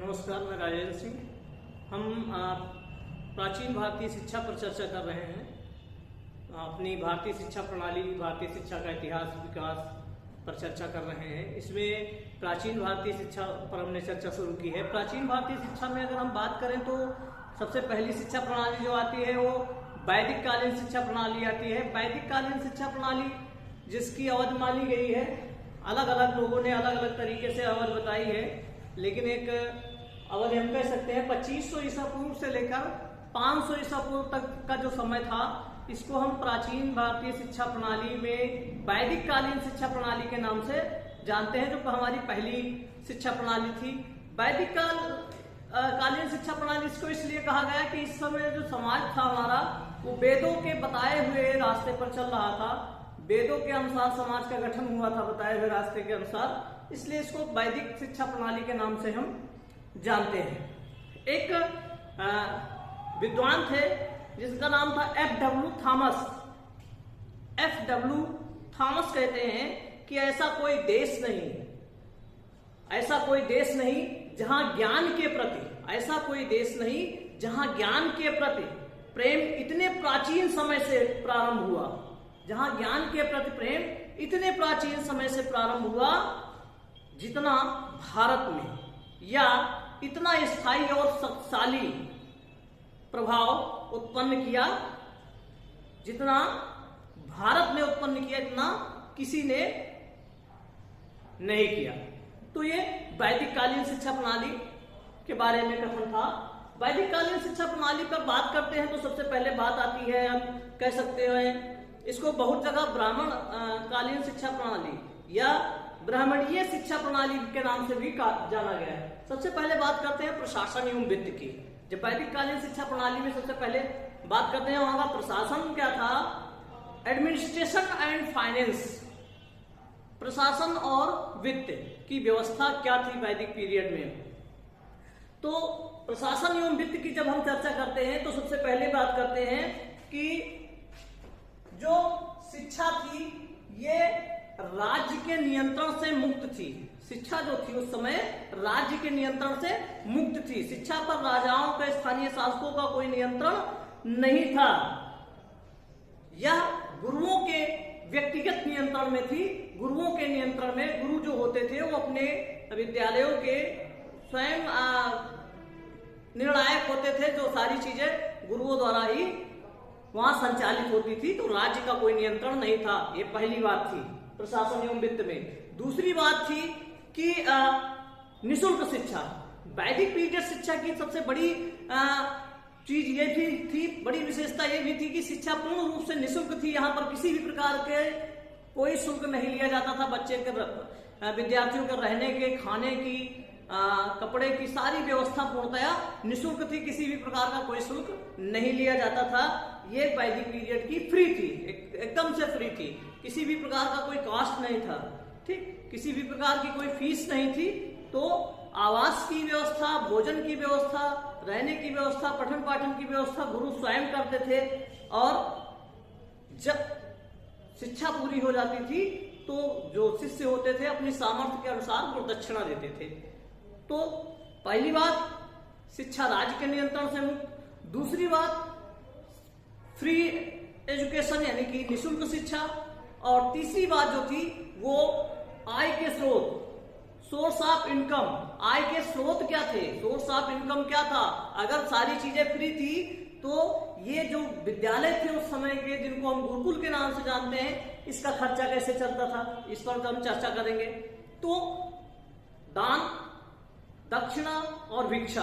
नमस्कार, मैं राजेंद्र सिंह। हम प्राचीन भारतीय शिक्षा पर चर्चा कर रहे हैं। अपनी भारतीय शिक्षा प्रणाली, भारतीय शिक्षा का इतिहास, विकास पर चर्चा कर रहे हैं। इसमें प्राचीन भारतीय शिक्षा पर हमने चर्चा शुरू की है। प्राचीन भारतीय शिक्षा में अगर हम बात करें तो सबसे पहली शिक्षा प्रणाली जो आती है वो वैदिक कालीन शिक्षा प्रणाली आती है। वैदिक कालीन शिक्षा प्रणाली जिसकी अवधि मानी गई है, अलग अलग लोगों ने अलग अलग तरीके से अवधि बताई है, लेकिन एक अवधि हम कह सकते हैं 2500 ईसा पूर्व से लेकर 500 ईसा पूर्व तक का जो समय था, इसको हम प्राचीन भारतीय शिक्षा प्रणाली में वैदिक कालीन शिक्षा प्रणाली के नाम से जानते हैं, जो हमारी पहली शिक्षा प्रणाली थी। वैदिक कालीन शिक्षा प्रणाली इसको इसलिए कहा गया कि इस समय जो समाज था हमारा, वो वेदों के बताए हुए रास्ते पर चल रहा था। वेदों के अनुसार समाज का गठन हुआ था, बताए हुए रास्ते के अनुसार, इसलिए इसको वैदिक शिक्षा प्रणाली के नाम से हम जानते हैं। एक विद्वान थे जिसका नाम था F.W. थॉमस। F.W. थॉमस कहते हैं कि ऐसा कोई देश नहीं जहां ज्ञान के प्रति, ऐसा कोई देश नहीं जहां ज्ञान के प्रति प्रेम इतने प्राचीन समय से प्रारंभ हुआ, जहां ज्ञान के प्रति प्रेम इतने प्राचीन समय से प्रारंभ हुआ जितना भारत में, या इतना स्थायी और शक्तिशाली प्रभाव उत्पन्न किया जितना भारत ने उत्पन्न किया, इतना किसी ने नहीं किया। तो ये वैदिक कालीन शिक्षा प्रणाली के बारे में कथन था। वैदिक कालीन शिक्षा प्रणाली पर बात करते हैं तो सबसे पहले बात आती है, हम कह सकते हैं इसको बहुत जगह ब्राह्मण कालीन शिक्षा प्रणाली या ब्राह्मणीय शिक्षा प्रणाली के नाम से भी जाना गया है। सबसे पहले बात करते हैं प्रशासन एवं वित्त की। जब वैदिक कालीन शिक्षा प्रणाली में सबसे पहले बात करते हैं, वहां का प्रशासन क्या था? एडमिनिस्ट्रेशन एंड फाइनेंस, प्रशासन और वित्त की व्यवस्था क्या थी वैदिक पीरियड में। तो प्रशासन एवं वित्त की जब हम चर्चा करते हैं तो सबसे पहले बात करते हैं कि जो शिक्षा थी ये राज्य के नियंत्रण से मुक्त थी। शिक्षा जो थी उस समय राज्य के नियंत्रण से मुक्त थी। शिक्षा पर राजाओं का, स्थानीय शासकों का कोई नियंत्रण नहीं था। यह गुरुओं के व्यक्तिगत नियंत्रण में थी। गुरुओं के नियंत्रण में गुरु जो होते थे वो अपने विद्यालयों के स्वयं निर्णायक होते थे। जो सारी चीजें गुरुओं द्वारा ही वहां संचालित होती थी, तो राज्य का कोई नियंत्रण नहीं था। ये पहली बात थी प्रशासन एवं वित्त में। दूसरी बात थी कि निःशुल्क शिक्षा। वैदिक पीरियड शिक्षा की सबसे बड़ी चीज ये थी, बड़ी विशेषता ये भी थी कि शिक्षा पूर्ण रूप से निःशुल्क थी। यहाँ पर किसी भी प्रकार के कोई शुल्क नहीं लिया जाता था। बच्चे के, विद्यार्थियों के रहने के, खाने की, कपड़े की सारी व्यवस्था पूर्णतया निःशुल्क थी। किसी भी प्रकार का कोई शुल्क नहीं लिया जाता था। ये वैदिक पीरियड की फ्री थी, एकदम से फ्री थी। किसी भी प्रकार का कोई कॉस्ट नहीं था, ठीक, किसी भी प्रकार की कोई फीस नहीं थी। तो आवास की व्यवस्था, भोजन की व्यवस्था, रहने की व्यवस्था, पठन पाठन की व्यवस्था गुरु स्वयं करते थे। और जब शिक्षा पूरी हो जाती थी तो जो शिष्य होते थे अपनी सामर्थ्य के अनुसार गुरु दक्षिणा देते थे। तो पहली बात, शिक्षा राज्य के नियंत्रण से मुक्त। दूसरी बात, फ्री एजुकेशन यानी कि निःशुल्क शिक्षा। और तीसरी बात जो थी वो आय के स्रोत, सोर्स ऑफ इनकम। आय के स्रोत क्या थे? सोर्स ऑफ इनकम क्या था? अगर सारी चीजें फ्री थी तो ये जो विद्यालय थे उस समय के, जिनको हम गुरुकुल के नाम से जानते हैं, इसका खर्चा कैसे चलता था, इस पर हम चर्चा करेंगे। तो दान, दक्षिणा और भिक्षा।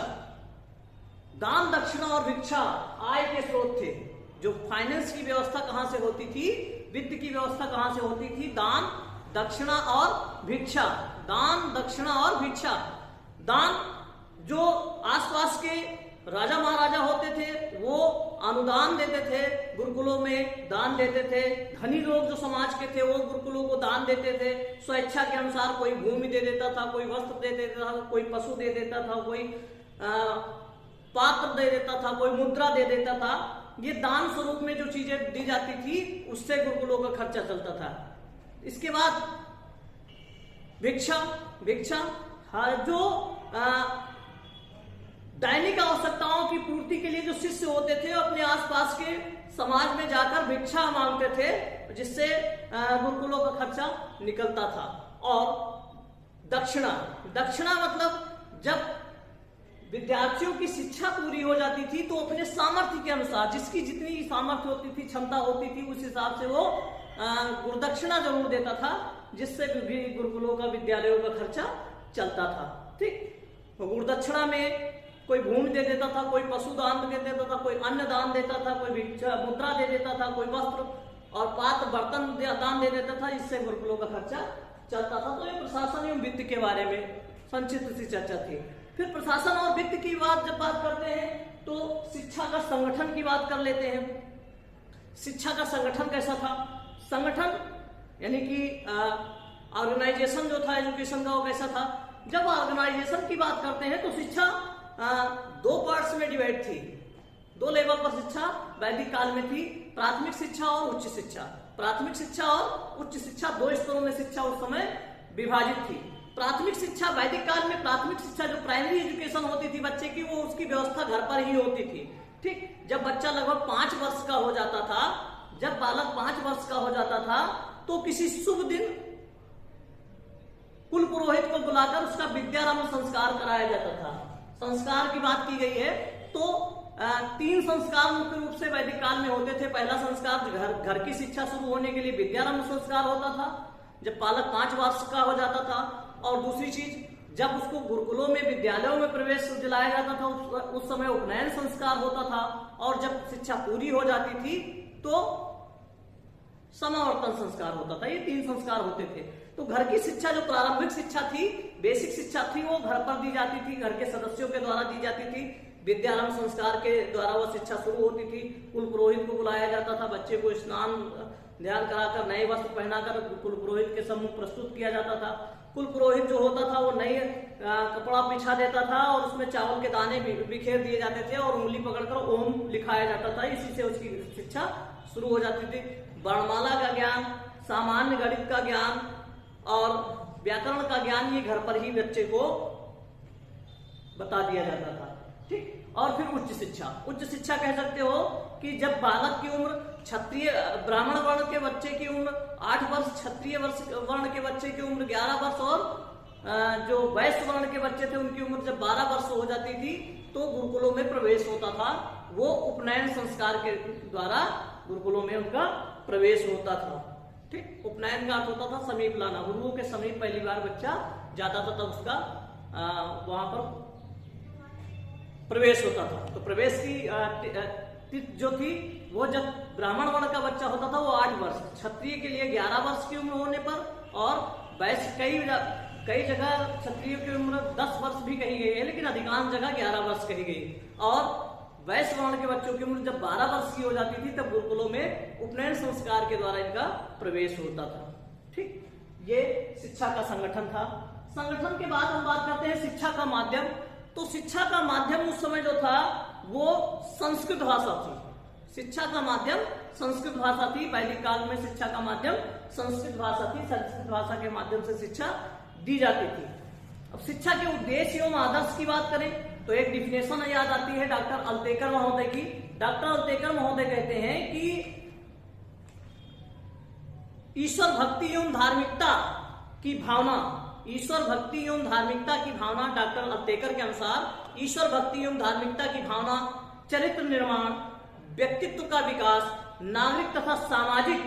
दान, दक्षिणा और भिक्षा आय के स्रोत थे। जो फाइनेंस की व्यवस्था कहां से होती थी, वित्त की व्यवस्था कहां से होती थी? दान, दक्षिणा और भिक्षा। दान, दक्षिणा और भिक्षा। दान, जो आसपास के राजा महाराजा होते थे वो अनुदान देते थे, गुरुकुलों में दान देते थे। धनी लोग जो समाज के थे वो गुरुकुलों को दान देते थे। स्वेच्छा के अनुसार कोई भूमि दे देता था, कोई वस्त्र दे देता था, कोई पशु दे देता था, कोई पात्र दे देता था, कोई मुद्रा दे देता था। ये दान स्वरूप में जो चीजें दी जाती थी उससे गुरुकुलों का खर्चा चलता था। इसके बाद भिक्षा। भिक्षा जो दैनिक आवश्यकताओं की पूर्ति के लिए जो शिष्य होते थे वो अपने आसपास के समाज में जाकर भिक्षा मांगते थे, जिससे गुरुकुलों का खर्चा निकलता था। और दक्षिणा, दक्षिणा मतलब जब विद्यार्थियों की शिक्षा पूरी हो जाती थी तो अपने सामर्थ्य के अनुसार, जिसकी जितनी सामर्थ्य होती थी, क्षमता होती थी, उस हिसाब से वो गुरुदक्षिणा जरूर देता था, जिससे भी गुरुकुलों का, विद्यालयों का खर्चा चलता था। ठीक, गुरुदक्षिणा में कोई भूमि दे देता था, कोई पशु दान दे देता था, कोई अन्न दान देता था, कोई मुद्रा दे देता था, कोई वस्त्र और पात्र बर्तन दान दे देता था, इससे गुरुकुलों का खर्चा चलता था। तो ये प्रशासन एवं वित्त के बारे में संक्षिप्त सी चर्चा थी। फिर प्रशासन और वित्त की जब बात करते हैं तो शिक्षा का संगठन की बात कर लेते हैं। शिक्षा का संगठन कैसा था? संगठन यानी कि ऑर्गेनाइजेशन जो था एजुकेशन का, वो कैसा था? जब ऑर्गेनाइजेशन की बात करते हैं तो शिक्षा दो पार्ट्स में डिवाइड थी। दो लेवल पर शिक्षा वैदिक काल में थी, प्राथमिक शिक्षा और उच्च शिक्षा। प्राथमिक शिक्षा और उच्च शिक्षा, दो स्तरों में शिक्षा उस समय विभाजित थी। प्राथमिक शिक्षा वैदिक काल में, प्राथमिक शिक्षा जो प्राइमरी एजुकेशन होती थी बच्चे की, वो उसकी व्यवस्था घर पर ही होती थी। ठीक, जब बच्चा लगभग 5 वर्ष का हो जाता था, जब बालक 5 वर्ष का हो जाता था तो किसी शुभ दिन कुल पुरोहित को बुलाकर उसका विद्यारंभ संस्कार कराया जाता था। संस्कार की बात की गई है तो 3 संस्कार मुख्य रूप से वैदिक काल में होते थे। पहला संस्कार घर की शिक्षा शुरू होने के लिए विद्यारंभ संस्कार होता था, जब बालक 5 वर्ष का हो जाता था। और दूसरी चीज, जब उसको गुरुकुलों में, विद्यालयों में प्रवेश दिलाया जाता था, उस समय उपनयन संस्कार होता था। और जब शिक्षा पूरी हो जाती थी तो समावर्तन संस्कार होता था। ये 3 संस्कार होते थे। तो घर की शिक्षा जो प्रारंभिक शिक्षा थी, बेसिक शिक्षा थी, वो घर पर दी जाती थी, घर के सदस्यों के द्वारा दी जाती थी। विद्यारंभ संस्कार के द्वारा वह शिक्षा शुरू होती थी। कुल पुरोहित को बुलाया जाता था, बच्चे को स्नान ध्यान कराकर, नए वस्त्र पहनाकर कुल पुरोहित के सम्मुख प्रस्तुत किया जाता था। कुल पुरोहित जो होता था वो नए कपड़ा बिछा देता था और उसमें चावल के दाने बिखेर दिए जाते थे और उंगली पकड़कर ओम लिखाया जाता था। इसी से उसकी शिक्षा शुरू हो जाती थी। वर्णमाला का ज्ञान, सामान्य गणित का ज्ञान और व्याकरण का ज्ञान, ये घर पर ही बच्चे को बता दिया जाता था। ठीक, और फिर उच्च शिक्षा। उच्च शिक्षा कह सकते हो कि जब बालक की उम्र, क्षत्रिय ब्राह्मण वर्ण के बच्चे की उम्र 8 वर्ष, क्षत्रिय वर्ण के बच्चे की उम्र 11 वर्ष और जो वैश्य वर्ण के बच्चे थे उनकी उम्र जब 12 वर्ष हो जाती थी तो गुरुकुलों में प्रवेश होता था। वो उपनयन संस्कार के द्वारा गुरुकुलों में उनका प्रवेश होता था। ठीक, उपनयन का अर्थ होता था समीप लाना। गुरुओं के समीप पहली बार बच्चा जाता था तब उसका वहां पर प्रवेश होता था। तो प्रवेश की जो थी वो जब ब्राह्मण वर्ण का बच्चा होता था वो 8 वर्ष, क्षत्रिय के लिए 11 वर्ष की उम्र होने पर, और वैश्य कई जगह क्षत्रिय की उम्र 10 वर्ष भी कही गई है, लेकिन अधिकांश जगह 11 वर्ष कही गई। और वैश्य वर्ण के बच्चों की उम्र जब 12 वर्ष की हो जाती थी तब गुरुकुलों में उपनयन संस्कार के द्वारा इनका प्रवेश होता था। ठीक, ये शिक्षा का संगठन था। संगठन के बाद हम बात करते हैं शिक्षा का माध्यम। तो शिक्षा का माध्यम उस समय जो था वो संस्कृत भाषा थी। शिक्षा का माध्यम संस्कृत भाषा थी। वैदिक काल में शिक्षा का माध्यम संस्कृत भाषा थी। संस्कृत भाषा के माध्यम से शिक्षा दी जाती थी। अब शिक्षा के उद्देश्य एवं आदर्श की बात करें तो एक डिफिनेशन याद आती है डॉक्टर अल्तेकर महोदय की। डॉक्टर अल्तेकर महोदय कहते हैं कि ईश्वर भक्ति एवं धार्मिकता की भावना, ईश्वर भक्ति एवं धार्मिकता की भावना, डॉक्टर अल्तेकर के अनुसार ईश्वर भक्ति एवं धार्मिकता की भावना, चरित्र निर्माण, व्यक्तित्व का विकास, नागरिक तथा सामाजिक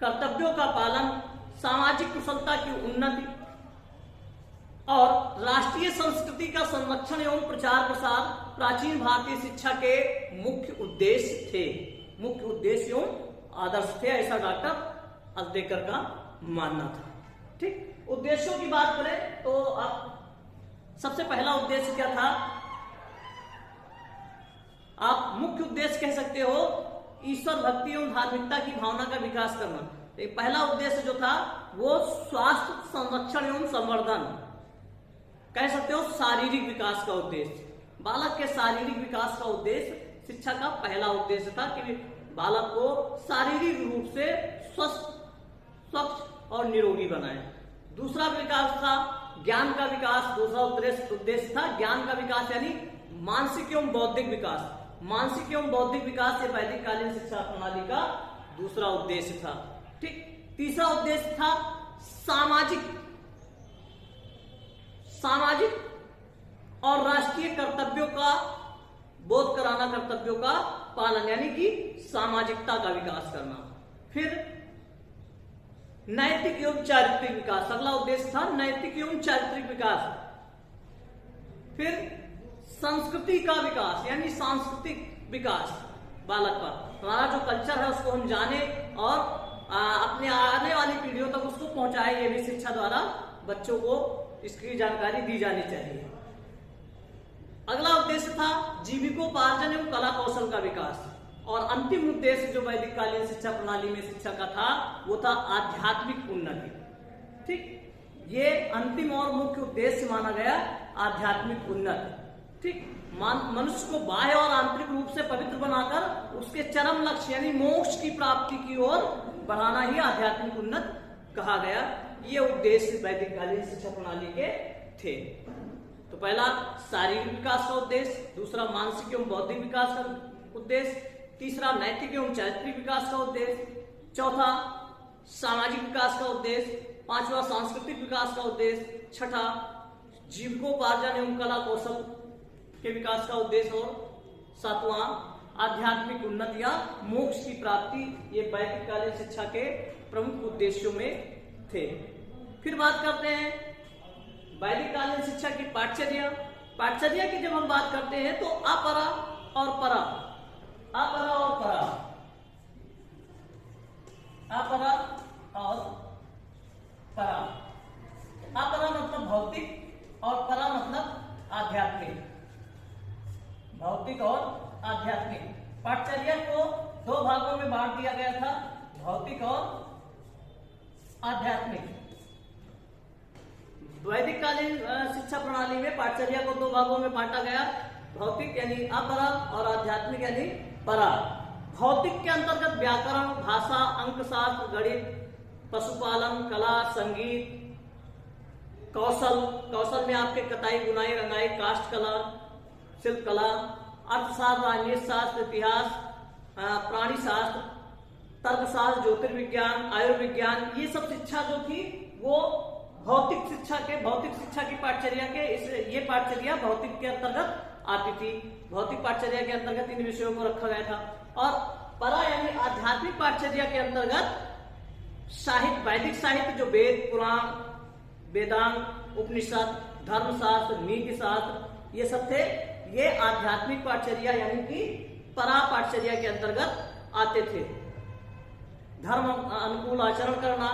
कर्तव्यों का पालन, सामाजिक कुशलता की उन्नति और राष्ट्रीय संस्कृति का संरक्षण एवं प्रचार प्रसार प्राचीन भारतीय शिक्षा के मुख्य उद्देश्य थे। मुख्य उद्देश्य एवं आदर्श थे, ऐसा डॉक्टर अल्तेकर का मानना था। ठीक, उद्देश्यों की बात करें तो आप सबसे पहला उद्देश्य क्या था? आप मुख्य उद्देश्य कह सकते हो ईश्वर भक्ति एवं धार्मिकता की भावना का विकास करना। तो पहला उद्देश्य जो था वो स्वास्थ्य संरक्षण एवं संवर्धन, कह सकते हो शारीरिक विकास का उद्देश्य। बालक के शारीरिक विकास का उद्देश्य शिक्षा का पहला उद्देश्य था कि बालक को शारीरिक रूप से स्वस्थ, स्वच्छ और निरोगी बनाए। दूसरा विकास था ज्ञान का विकास, दूसरा उद्देश्य था ज्ञान का विकास यानी मानसिक एवं बौद्धिक विकास। मानसिक एवं बौद्धिक विकास ये वैदिक कालीन शिक्षा प्रणाली का दूसरा उद्देश्य था। ठीक, तीसरा उद्देश्य था सामाजिक और राष्ट्रीय कर्तव्यों का बोध कराना, कर्तव्यों का पालन यानी कि सामाजिकता का विकास करना। फिर नैतिक एवं चारित्रिक विकास, अगला उद्देश्य था नैतिक एवं चारित्रिक विकास। फिर संस्कृति का विकास यानी सांस्कृतिक विकास, बालक का हमारा जो कल्चर है उसको हम जाने और अपने आने वाली पीढ़ियों तक उसको पहुंचाए, ये भी शिक्षा द्वारा बच्चों को इसकी जानकारी दी जानी चाहिए। अगला उद्देश्य था जीविकोपार्जन एवं कला कौशल का विकास। और अंतिम उद्देश्य जो वैदिक कालीन शिक्षा प्रणाली में शिक्षा का था वो था आध्यात्मिक उन्नति। ठीक, ये अंतिम और मुख्य उद्देश्य माना गया आध्यात्मिक उन्नति। ठीक, मनुष्य को बाह्य और आंतरिक रूप से पवित्र बनाकर उसके चरम लक्ष्य यानी मोक्ष की प्राप्ति की ओर बढ़ाना ही आध्यात्मिक उन्नति कहा गया। ये उद्देश्य वैदिक कालीन शिक्षा प्रणाली के थे। तो पहला शारीरिक विकास का उद्देश्य, दूसरा मानसिक एवं बौद्धिक विकास का उद्देश्य, तीसरा नैतिक एवं चारित्रिक विकास का उद्देश्य, चौथा सामाजिक विकास का उद्देश्य, पांचवा सांस्कृतिक विकास का उद्देश्य, छठा जीविकोपार्जन एवं कला कौशल के विकास का उद्देश्य और सातवां आध्यात्मिक उन्नति या मोक्ष की प्राप्ति। ये वैदिक कालीन शिक्षा के प्रमुख उद्देश्यों में थे। फिर बात करते हैं वैदिक कालीन शिक्षा की पाठचर्या। पाठचर्या की जब हम बात करते हैं तो अपरा और परा, अपरा और परा, अपरा और परा। अपरा मतलब भौतिक और परा मतलब आध्यात्मिक, भौतिक और आध्यात्मिक। पाठचर्या को दो भागों में बांट दिया गया था, भौतिक और आध्यात्मिक। वैदिक कालीन शिक्षा प्रणाली में पाठचर्या को दो भागों में बांटा गया, भौतिक यानी अपरा और आध्यात्मिक यानी परा। भौतिक के अंतर्गत व्याकरण, भाषा, अंकशास्त्र, गणित, पशुपालन, कला, संगीत, कौशल, कौशल में आपके कताई, बुनाई, रंगाई, काष्ठ कला, शिल्प कला, अर्थशास्त्र, राजनीति शास्त्र, इतिहास, प्राणी शास्त्र, तर्कशास्त्र, ज्योतिर्विज्ञान, आयुर्विज्ञान, ये सब शिक्षा जो थी वो भौतिक शिक्षा की पाठचर्या के ये पाठचर्या भौतिक के अंतर्गत आती थी। भौतिक पाठचर्या के अंतर्गत इन विषयों को रखा गया था। और परा यानी आध्यात्मिक पाठचर्या के अंतर्गत साहित्य, वैदिक साहित्य जो वेद, पुराण, वेदांग, उपनिषद, धर्मशास्त्र, नीति शास्त्र ये सब थे, ये आध्यात्मिक पाठचर्या यानी कि परा पाठचर्या के अंतर्गत आते थे। धर्म अनुकूल आचरण करना,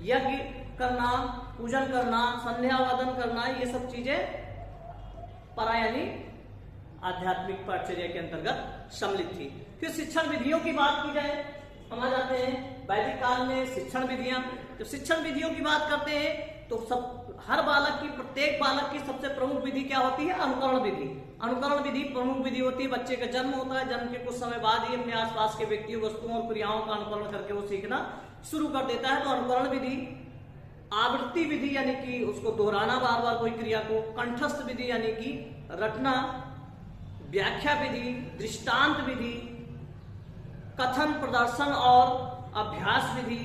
यज्ञ करना, पूजन करना, संध्या वंदन करना, ये सब चीजें परा यानी आध्यात्मिक पाठचर्या के अंतर्गत सम्मिलित थी। फिर शिक्षण विधियों की बात की जाए, हम आ जाते हैं वैदिक काल में शिक्षण विधियां। जब शिक्षण विधियों की बात करते हैं तो हर बालक की, प्रत्येक बालक की सबसे प्रमुख विधि क्या होती है? अनुकरण विधि। अनुकरण विधि प्रमुख विधि होती है। बच्चे का जन्म होता है, जन्म के कुछ समय बाद ही अपने आसपास के व्यक्तियों, वस्तुओं और क्रियाओं का अनुकरण करके वो सीखना शुरू कर देता है। तो अनुकरण विधि, आवृत्ति विधि यानी कि उसको दोहराना बार बार कोई क्रिया को, कंठस्थ विधि यानी कि रटना, व्याख्या विधि, दृष्टांत विधि, कथन, प्रदर्शन और अभ्यास विधि,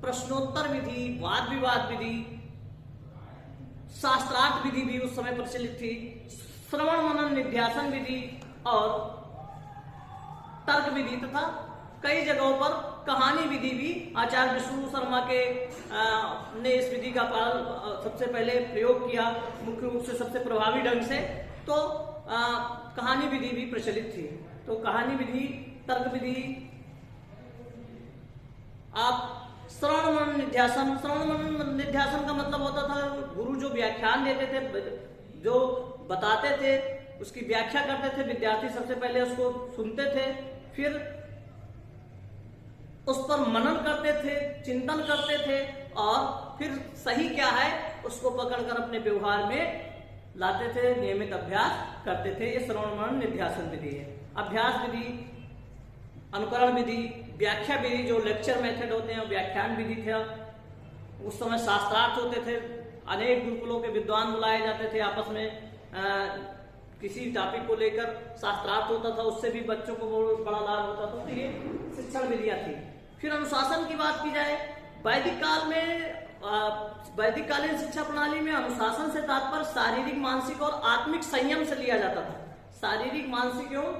प्रश्नोत्तर विधि, वाद विवाद विधि, शास्त्रार्थ विधि भी उस समय प्रचलित थी, श्रवण मनन निध्यासन विधि और तर्क विधि तथा कई जगहों पर कहानी विधि भी आचार्य विष्णु शर्मा के ने इस विधि का सबसे पहले प्रयोग किया, मुख्य रूप से सबसे प्रभावी ढंग से। तो कहानी विधि भी प्रचलित थी। तो कहानी विधि, तर्क विधि, आप श्रवण मनन निध्यासन, श्रवण मनन निध्यासन का मतलब होता था गुरु जो व्याख्यान देते थे, जो बताते थे उसकी व्याख्या करते थे, विद्यार्थी सबसे पहले उसको सुनते थे, फिर उस पर मनन करते थे, चिंतन करते थे और फिर सही क्या है उसको पकड़कर अपने व्यवहार में लाते थे, नियमित अभ्यास करते थे। ये श्रवण मनन निध्यासन विधि है। अभ्यास विधि, अनुकरण विधि, व्याख्या विधि जो लेक्चर मेथड होते हैं, व्याख्यान विधि थे। उस समय शास्त्रार्थ होते थे, अनेक गुरुकुलों के विद्वान बुलाए जाते थे, आपस में किसी टॉपिक को लेकर शास्त्रार्थ होता था, उससे भी बच्चों को बड़ा लाभ होता था। तो ये शिक्षण विधियां थी। फिर अनुशासन की बात की जाए, वैदिक काल में वैदिक कालीन शिक्षा प्रणाली में अनुशासन से तात्पर्य शारीरिक, मानसिक और आत्मिक संयम से लिया जाता था। शारीरिक, मानसिक एवं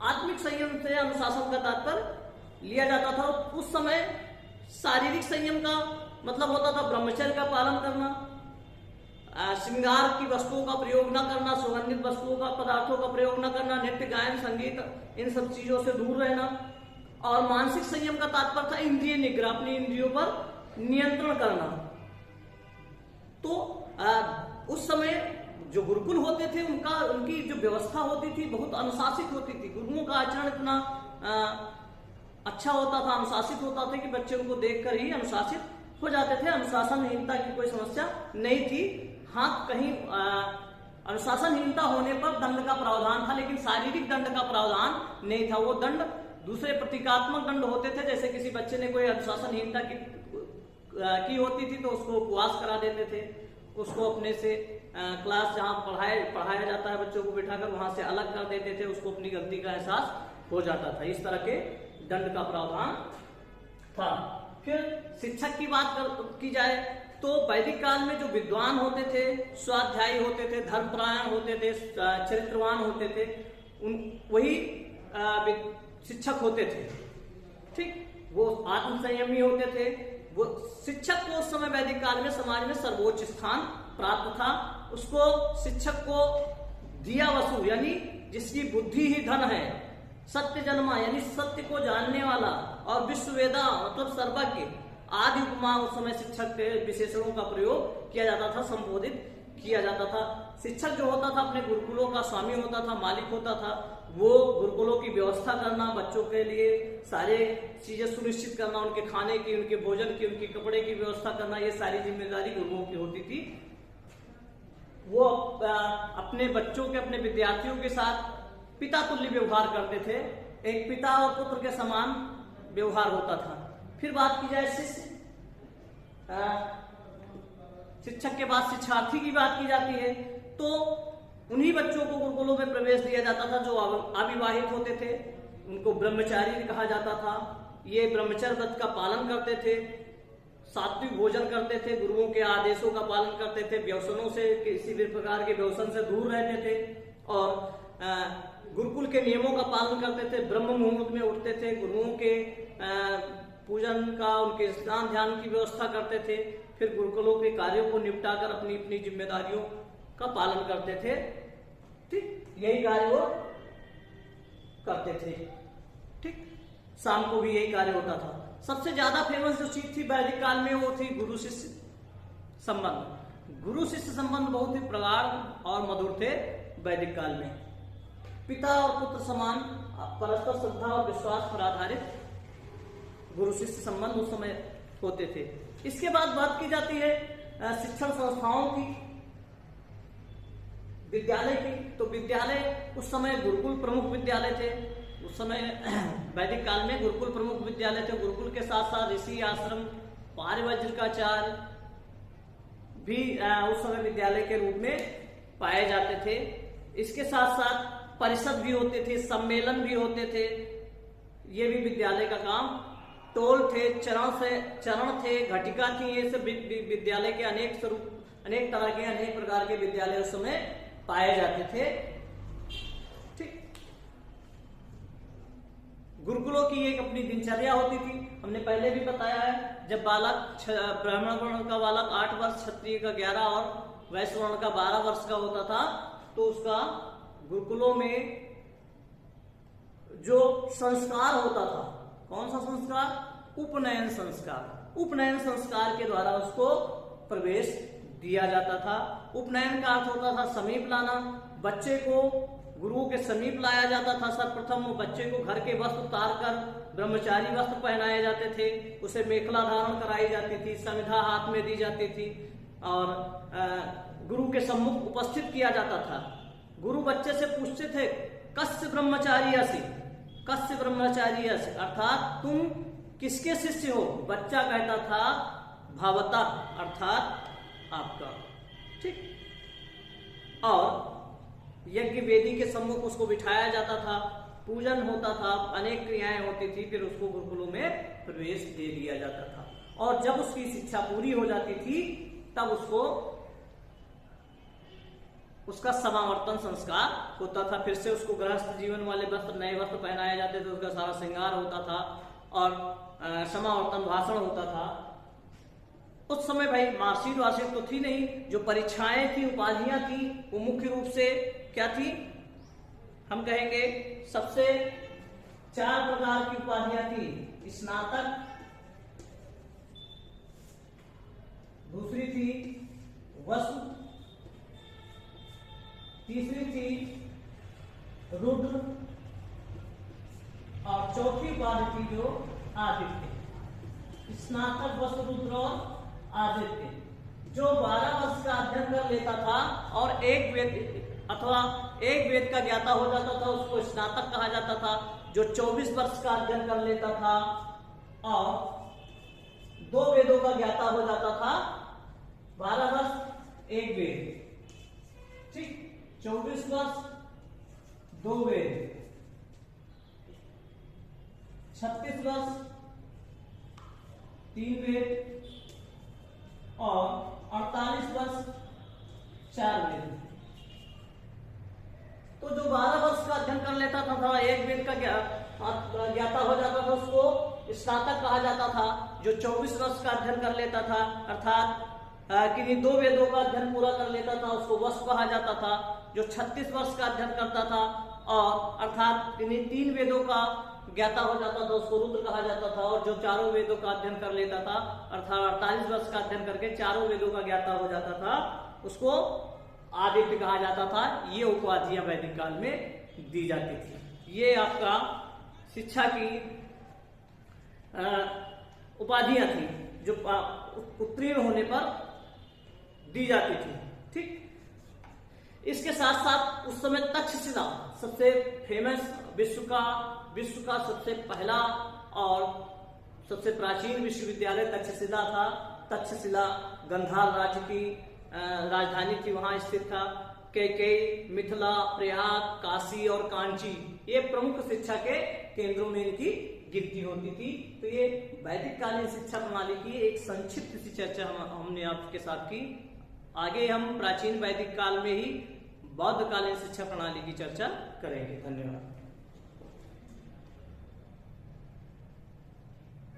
आत्मिक संयम से अनुशासन का तात्पर्य लिया जाता था। उस समय शारीरिक संयम का मतलब होता था ब्रह्मचर्य का पालन करना, श्रृंगार की वस्तुओं का प्रयोग न करना, सुगंधित वस्तुओं का पदार्थों का प्रयोग न करना, नृत्य, गायन, संगीत, इन सब चीजों से दूर रहना। और मानसिक संयम का तात्पर्य था इंद्रिय निग्रह, अपनी इंद्रियों पर नियंत्रण करना। तो उस समय जो गुरुकुल होते थे उनकी जो व्यवस्था होती थी बहुत अनुशासित होती थी। गुरुओं का आचरण इतना अच्छा होता था, अनुशासित होता था कि बच्चे उनको देखकर ही अनुशासित हो जाते थे। अनुशासनहीनता की कोई समस्या नहीं थी। हाँ, कहीं अनुशासनहीनता होने पर दंड का प्रावधान था, लेकिन शारीरिक दंड का प्रावधान नहीं था। वो दंड दूसरे प्रतीकात्मक दंड होते थे। जैसे किसी बच्चे ने कोई अनुशासनहीनता की होती थी तो उसको उपवास करा देते थे, उसको अपने से क्लास जहाँ पढ़ाया जाता है बच्चों को बिठाकर वहां से अलग कर देते थे, उसको अपनी गलती का एहसास हो जाता था। इस तरह के दंड का प्रावधान था। फिर शिक्षक की बात की जाए तो वैदिक काल में जो विद्वान होते थे, स्वाध्यायी होते थे, धर्मपरायण होते थे, चरित्रवान होते थे, वही शिक्षक होते थे। ठीक, वो आत्मसंयमी होते थे। वो शिक्षक को उस समय वैदिक काल में समाज में सर्वोच्च स्थान प्राप्त था। उसको शिक्षक को दिया वसु यानी जिसकी बुद्धि ही धन है, सत्य जन्मा यानी सत्य को जानने वाला, और विश्ववेदा मतलब सर्वज्ञ आदि उपमा उस समय शिक्षक के विशेषणों का प्रयोग किया जाता था, संबोधित किया जाता था। शिक्षक जो होता था अपने गुरुकुलों का स्वामी होता था, मालिक होता था। वो गुरुकुलों की व्यवस्था करना, बच्चों के लिए सारे चीजें सुनिश्चित करना, उनके खाने की, उनके भोजन की, उनके कपड़े की व्यवस्था करना, ये सारी जिम्मेदारी गुरुओं की होती थी। वो अपने बच्चों के, अपने विद्यार्थियों के साथ पिता तुल्य व्यवहार करते थे। एक पिता और पुत्र के समान व्यवहार होता था। फिर बात की जाए शिष्य, शिक्षक के बाद शिक्षार्थी की बात की जाती है तो उन्हीं बच्चों को गुरुकुलों में प्रवेश दिया जाता था जो अविवाहित होते थे। उनको ब्रह्मचारी कहा जाता था। ये ब्रह्मचर्य व्रत का पालन करते थे, सात्विक भोजन करते थे, गुरुओं के आदेशों का पालन करते थे, व्यसनों से, किसी भी प्रकार के व्यसन से दूर रहते थे और गुरुकुल के नियमों का पालन करते थे। ब्रह्म मुहूर्त में उठते थे, गुरुओं के पूजन का, उनके स्नान ध्यान की व्यवस्था करते थे। फिर गुरुकुलों के कार्यों को निपटाकर अपनी अपनी जिम्मेदारियों का पालन करते थे। ठीक, यही कार्य वो करते थे। ठीक, शाम को भी यही कार्य होता था। सबसे ज्यादा फेमस जो चीज थी वैदिक काल में वो थी गुरु शिष्य संबंध। गुरु शिष्य संबंध बहुत ही प्रगाढ़ और मधुर थे वैदिक काल में। पिता और पुत्र समान परस्पर श्रद्धा और विश्वास पर आधारित गुरु शिष्य संबंध उस समय होते थे। इसके बाद बात की जाती है शिक्षण संस्थाओं की, विद्यालय की। तो विद्यालय उस समय गुरुकुल प्रमुख विद्यालय थे। उस समय वैदिक काल में गुरुकुल प्रमुख विद्यालय थे। गुरुकुल के साथ साथ ऋषि आश्रम, पारिवज्रिकाचार्य भी उस समय विद्यालय के रूप में पाए जाते थे। इसके साथ साथ परिषद भी होते थे, सम्मेलन भी होते थे। ये भी विद्यालय का काम। टोल थे, चरण थे, घटिका थी। ये सब विद्यालय के अनेक स्वरूप, अनेक तरह के, अनेक प्रकार के विद्यालय उस समय पाए जाते थे। ठीक, गुरुकुलों की एक अपनी दिनचर्या होती थी। हमने पहले भी बताया है, जब बालक ब्राह्मण वर्ण का बालक 8 वर्ष, क्षत्रिय का 11 और वैश्य वर्ण का 12 वर्ष का होता था तो उसका गुरुकुलों में जो संस्कार होता था, कौन सा संस्कार? उपनयन संस्कार। उपनयन संस्कार के द्वारा उसको प्रवेश दिया जाता था। उपनयन का अर्थ होता था समीप लाना। बच्चे को गुरुओं के समीप लाया जाता था। सर्वप्रथम बच्चे को घर के वस्त्र उतार कर ब्रह्मचारी वस्त्र पहनाए जाते थे। उसे मेखला धारण कराई जाती थी, संविधा हाथ में दी जाती थी और गुरु के सम्मुख उपस्थित किया जाता था। गुरु बच्चे से पूछते थे, कस्य ब्रह्मचार्यसि, कस्य ब्रह्मचार्यसि, अर्थात तुम किसके शिष्य हो? बच्चा कहता था भवता, अर्थात आपका। ठीक। और यज्ञ वेदी के सम्मुख उसको बिठाया जाता था, पूजन होता था, अनेक क्रियाएं होती थी, फिर उसको गुरुकुलों में प्रवेश दे दिया जाता था। और जब उसकी शिक्षा पूरी हो जाती थी तब उसको उसका समावर्तन संस्कार होता था। फिर से उसको गृहस्थ जीवन वाले वस्त्र, नए वस्त्र पहनाए जाते थे, उसका सारा श्रृंगार होता था और समावर्तन भाषण होता था। उस समय भाई मार्कशीट वार्कशीट तो थी नहीं, जो परीक्षाएं थी, उपाधियां थी, वो मुख्य रूप से क्या थी, हम कहेंगे सबसे 4 प्रकार की उपाधियां थी। स्नातक, दूसरी थी वसु, तीसरी थी रुद्र और चौथी उपाधि थी जो आदित्य। स्नातक, वसु, रुद्र और आदित्य। जो 12 वर्ष का अध्ययन कर लेता था और एक वेद अथवा एक वेद का ज्ञाता हो जाता था उसको स्नातक कहा जाता था। जो 24 वर्ष का अध्ययन कर लेता था और 2 वेदों का ज्ञाता हो जाता था, 12 वर्ष 1 वेद, ठीक, 24 वर्ष 2 वेद, 36 वर्ष 3 वेद और 48 वर्ष 4 वेद। तो जो 12 वर्ष का अध्ययन कर लेता था, एक वेद का ज्ञाता हो जाता था, उसको स्नातक कहा जाता था। जो 24 वर्ष का अध्ययन कर लेता था, अर्थात किन्हीं 2 वेदों का अध्ययन पूरा कर लेता था, उसको वसु कहा जाता था। जो 36 वर्ष का अध्ययन करता था और अर्थात किन्हीं 3 वेदों का ज्ञाता हो जाता था, उसको रुद्र कहा जाता था। और जो 4 वेदों का अध्ययन कर लेता था, अर्थात 48 वर्ष का अध्ययन करके 4 वेदों का ज्ञाता हो जाता था, उसको आदित्य कहा जाता था। ये उपाधियां वैदिक काल में दी जाती थी। ये आपका शिक्षा की उपाधियां थी जो उत्तीर्ण होने पर दी जाती थी, ठीक। इसके साथ साथ उस समय तक्षशिला सबसे फेमस, विश्व का सबसे पहला और सबसे प्राचीन विश्वविद्यालय तक्षशिला था। तक्षशिला गंधार राज्य की राजधानी थी, वहां स्थित था। कैकेयी, मिथिला, प्रयाग, काशी और कांची ये प्रमुख शिक्षा के केंद्रों में इनकी गिनती होती थी। तो ये वैदिक कालीन शिक्षा प्रणाली की एक संक्षिप्त सी चर्चा हमने आपके साथ की। आगे हम प्राचीन वैदिक काल में ही बौद्ध कालीन शिक्षा प्रणाली की चर्चा करेंगे। धन्यवाद।